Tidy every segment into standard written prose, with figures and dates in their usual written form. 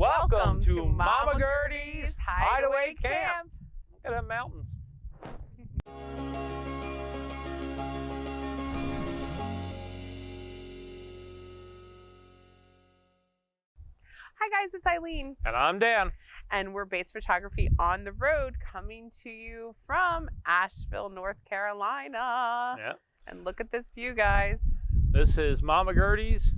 Welcome to Mama Gertie's Hideaway Camp. Look at them mountains. Hi guys, it's Eileen. And I'm Dan. And we're Base Photography on the road, coming to you from Asheville, North Carolina. Yeah. And look at this view, guys. This is Mama Gertie's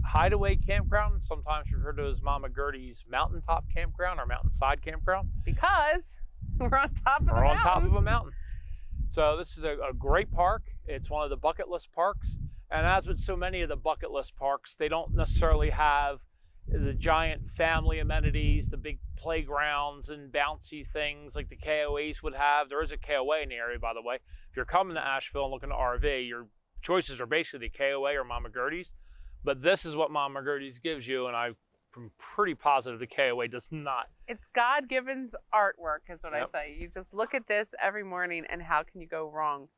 Hideaway Campground, sometimes referred to as Mama Gertie's Mountaintop Campground or Mountainside Campground. Because we're on top of the mountain. We're on top of a mountain. So this is a great park. It's one of the bucket list parks. And as with so many of the bucket list parks, they don't necessarily have the giant family amenities, the big playgrounds and bouncy things like the KOAs would have. There is a KOA in the area, by the way. If you're coming to Asheville and looking to RV, your choices are basically the KOA or Mama Gertie's. But this is what Mama Gertie's gives you, and I'm pretty positive the KOA does not. It's God-given artwork is what I say. You just look at this every morning, and how can you go wrong?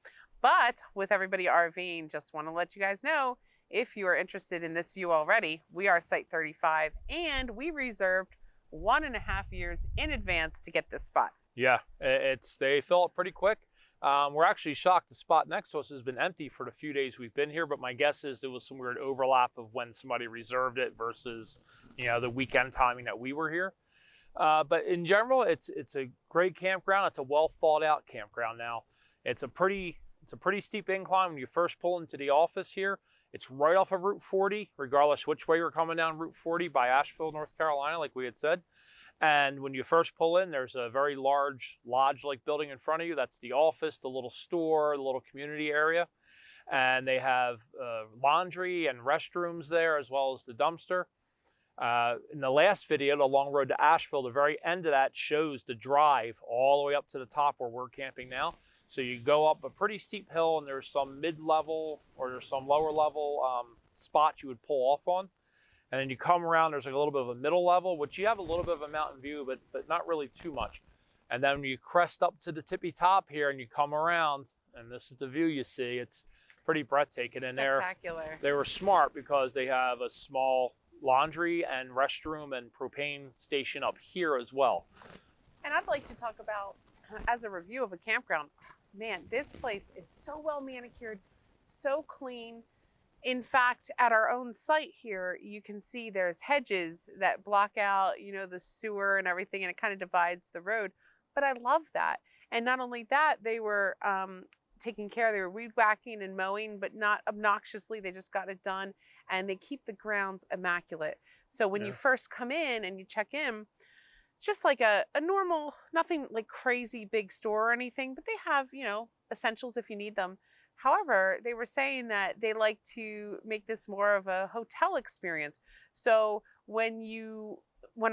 But with everybody RVing, just want to let you guys know, if you are interested in this view already, we are Site 35, and we reserved 1.5 years in advance to get this spot. Yeah, they fill up pretty quick. We're actually shocked the spot next to us has been empty for the few days we've been here, but my guess is there was some weird overlap of when somebody reserved it versus, the weekend timing that we were here. But in general, it's a great campground. It's a well thought out campground now. It's a pretty steep incline when you first pull into the office here. It's right off of Route 40, regardless which way you're coming down Route 40 by Asheville, North Carolina, like we had said. And when you first pull in, there's a very large lodge-like building in front of you. That's the office, the little store, the little community area. And they have laundry and restrooms there, as well as the dumpster. In the last video, the long road to Asheville, the very end of that shows the drive all the way up to the top where we're camping now. So you go up a pretty steep hill, and there's some mid-level or there's some lower-level spots you would pull off on. And then you come around, there's like a little bit of a middle level, which you have a little bit of a mountain view, but not really too much. And then when you crest up to the tippy top here and you come around, and this is the view you see, it's pretty breathtaking. Spectacular. And they were smart because they have a small laundry and restroom and propane station up here as well. And I'd like to talk about, as a review of a campground, man, this place is so well manicured, so clean. In fact, at our own site here, you can see there's hedges that block out, the sewer and everything, and it kind of divides the road. But I love that. And not only that, they were taking care, they were weed whacking and mowing, but not obnoxiously. They just got it done, and they keep the grounds immaculate. So when you first come in and you check in, it's just like a normal, nothing like crazy big store or anything, but they have, essentials if you need them. However, they were saying that they like to make this more of a hotel experience. So when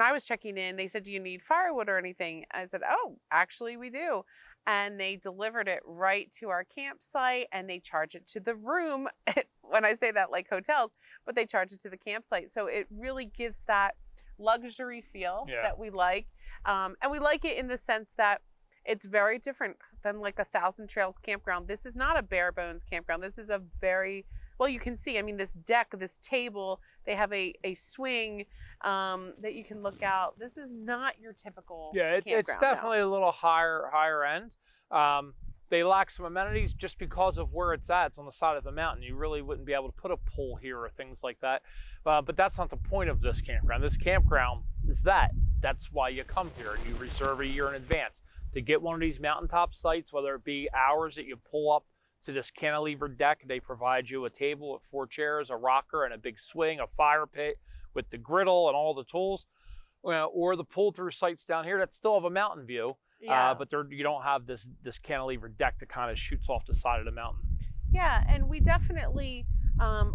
I was checking in, they said, do you need firewood or anything? I said, oh, actually we do. And they delivered it right to our campsite, and they charge it to the room. When I say that, like hotels, but they charge it to the campsite. So it really gives that luxury feel that we like. And we like it in the sense that it's very different than like a Thousand Trails campground. This is not a bare bones campground. This is a very, well, you can see, this deck, this table, they have a swing that you can look out. This is not your typical campground. It's definitely a little higher end. They lack some amenities just because of where it's at. It's on the side of the mountain. You really wouldn't be able to put a pool here or things like that. But that's not the point of this campground. This campground is that's why you come here, and you reserve a year in advance to get one of these mountaintop sites, whether it be ours that you pull up to this cantilever deck. They provide you a table with 4 chairs, a rocker, and a big swing, a fire pit with the griddle and all the tools, or the pull through sites down here that still have a mountain view. But you don't have this cantilever deck that kind of shoots off the side of the mountain. Yeah, and we definitely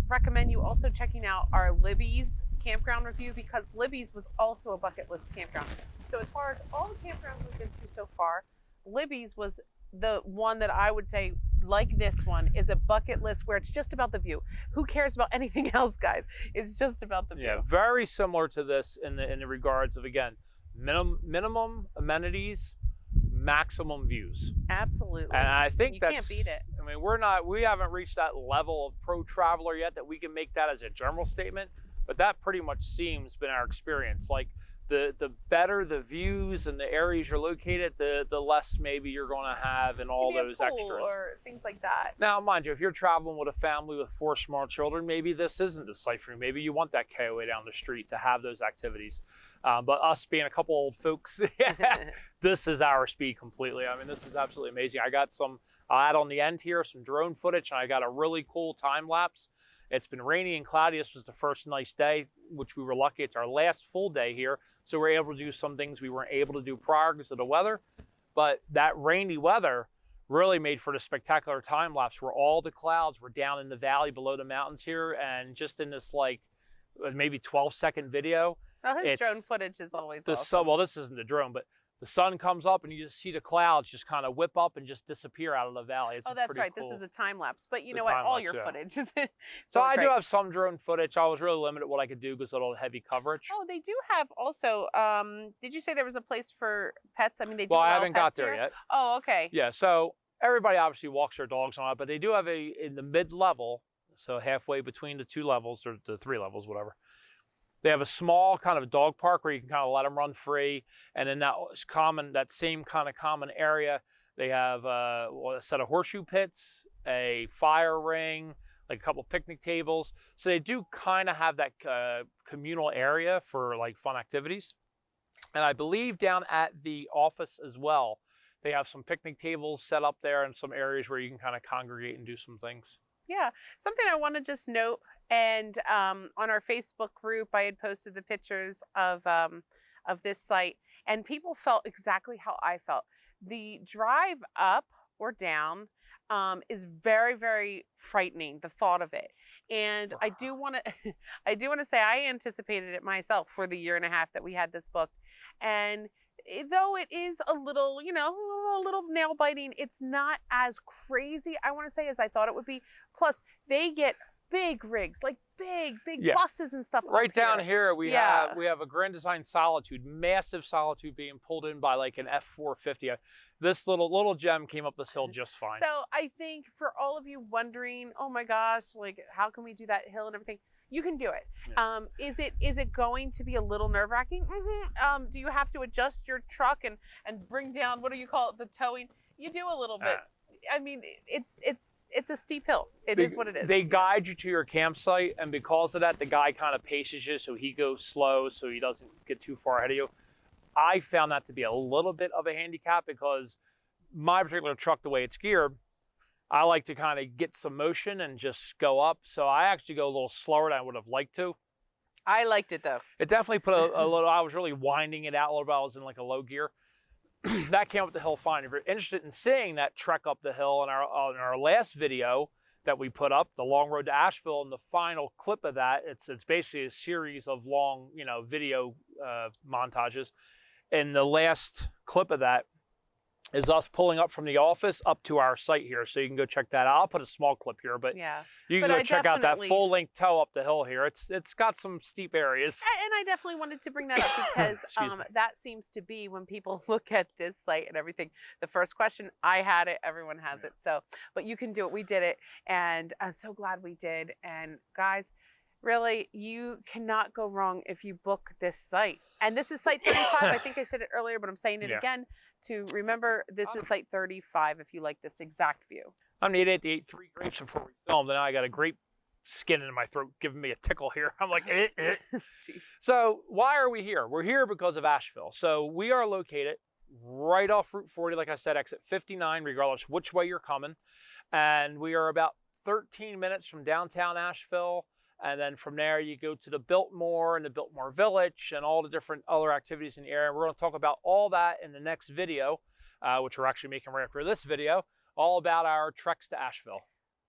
recommend you also checking out our Libby's campground review, because Libby's was also a bucket list campground. So as far as all the campgrounds we've been to so far, Libby's was the one that I would say, like this one, is a bucket list where it's just about the view. Who cares about anything else, guys? It's just about the view. Yeah, very similar to this in the regards of, again, minimum amenities, maximum views. Absolutely. And I think you can't beat it. We haven't reached that level of pro traveler yet that we can make that as a general statement. but that pretty much seems been our experience. Like the better the views and the areas you're located, the less maybe you're going to have and all Maybe those a pool extras. or things like that. Now, mind you, if you're traveling with a family with 4 small children, maybe this isn't the site for you. Maybe you want that KOA down the street to have those activities. But us being a couple old folks, this is our speed completely. I mean, this is absolutely amazing. I got some, I'll add on the end here, some drone footage, and I got a really cool time lapse. It's been rainy and cloudy. This was the first nice day, which we were lucky. It's our last full day here. So we're able to do some things we weren't able to do prior because of the weather. But that rainy weather really made for the spectacular time lapse where all the clouds were down in the valley below the mountains here. And just in this like maybe 12-second video. Well, his drone footage is always awesome. Well, this isn't the drone, but the sun comes up and you just see the clouds just kind of whip up and just disappear out of the valley. It's that's right. Cool. This is the time lapse. But you know what? All your footage is so I do have some drone footage. I was really limited what I could do because of all the heavy coverage. Oh, they do have also. Did you say there was a place for pets? I mean, they do. Well, I haven't got there here yet. Oh, okay. Yeah. So everybody obviously walks their dogs on it, but they do have in the mid-level, so halfway between the 2 levels or the 3 levels, whatever. They have a small kind of dog park where you can kind of let them run free. And in that same kind of common area, they have a set of horseshoe pits, a fire ring, like a couple picnic tables. So they do kind of have that communal area for like fun activities. And I believe down at the office as well, they have some picnic tables set up there and some areas where you can kind of congregate and do some things. Yeah, something I want to just note, and on our Facebook group, I had posted the pictures of this site, and people felt exactly how I felt. The drive up or down is very, very frightening. The thought of it, and I do want to say I anticipated it myself for the 1.5 years that we had this booked, and though it is a little, a little nail biting, it's not as crazy, I want to say, as I thought it would be. Plus, they get big rigs, like big buses and stuff. Right down here, we have a Grand Design Solitude, massive Solitude being pulled in by like an F450. This little gem came up this hill just fine. So I think for all of you wondering, oh my gosh, like how can we do that hill and everything? You can do it. Yeah. Is it going to be a little nerve-wracking? Mm-hmm. Do you have to adjust your truck and bring down, what do you call it, the towing? You do a little bit. I mean, it's a steep hill. It is what it is. They guide you to your campsite, and because of that, the guy kind of paces you so he goes slow so he doesn't get too far ahead of you. I found that to be a little bit of a handicap because my particular truck, the way it's geared, I like to kind of get some motion and just go up. So I actually go a little slower than I would have liked to. I liked it though. It definitely put a little, I was really winding it out a little bit. I was in like a low gear. That came up the hill fine. If you're interested in seeing that trek up the hill in our last video that we put up, the long road to Asheville, and the final clip of that, it's basically a series of long, video montages. And the last clip of that is us pulling up from the office up to our site here. So you can go check that out. I'll put a small clip here, but you can go check out that full length tow up the hill here. It's got some steep areas. And I definitely wanted to bring that up because that seems to be when people look at this site and everything, the first question, I had it, everyone has it. So, but you can do it. We did it. And I'm so glad we did. And guys, really, you cannot go wrong if you book this site. And this is site 35. I think I said it earlier, but I'm saying it again to remember, this is site 35 if you like this exact view. I'm going to ate 3 grapes before we filmed, and now I got a grape skin in my throat giving me a tickle here. I'm like, So why are we here? We're here because of Asheville. So we are located right off Route 40, like I said, exit 59, regardless which way you're coming. And we are about 13 minutes from downtown Asheville. And then from there, you go to the Biltmore and the Biltmore Village and all the different other activities in the area. We're going to talk about all that in the next video, which we're actually making right after this video, all about our treks to Asheville.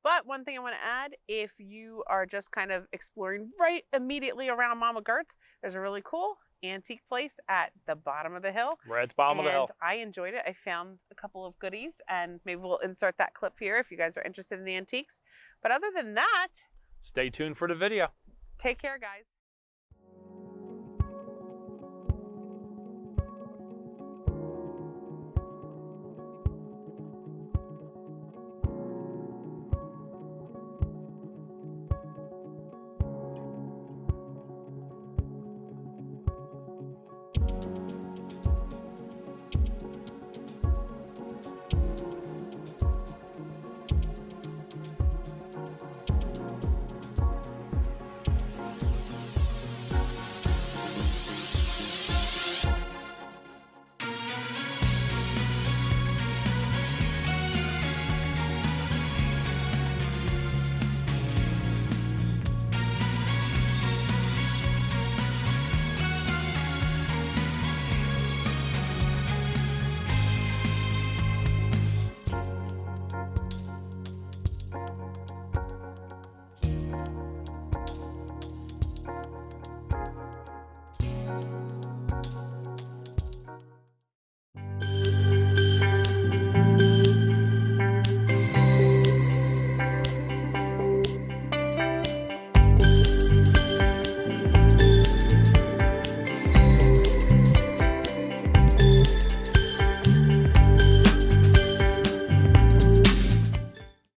But one thing I want to add, if you are just kind of exploring right immediately around Mama Gert's, there's a really cool antique place at the bottom of the hill. Right at the bottom of the hill. I enjoyed it. I found a couple of goodies, and maybe we'll insert that clip here if you guys are interested in antiques. But other than that, stay tuned for the video. Take care, guys.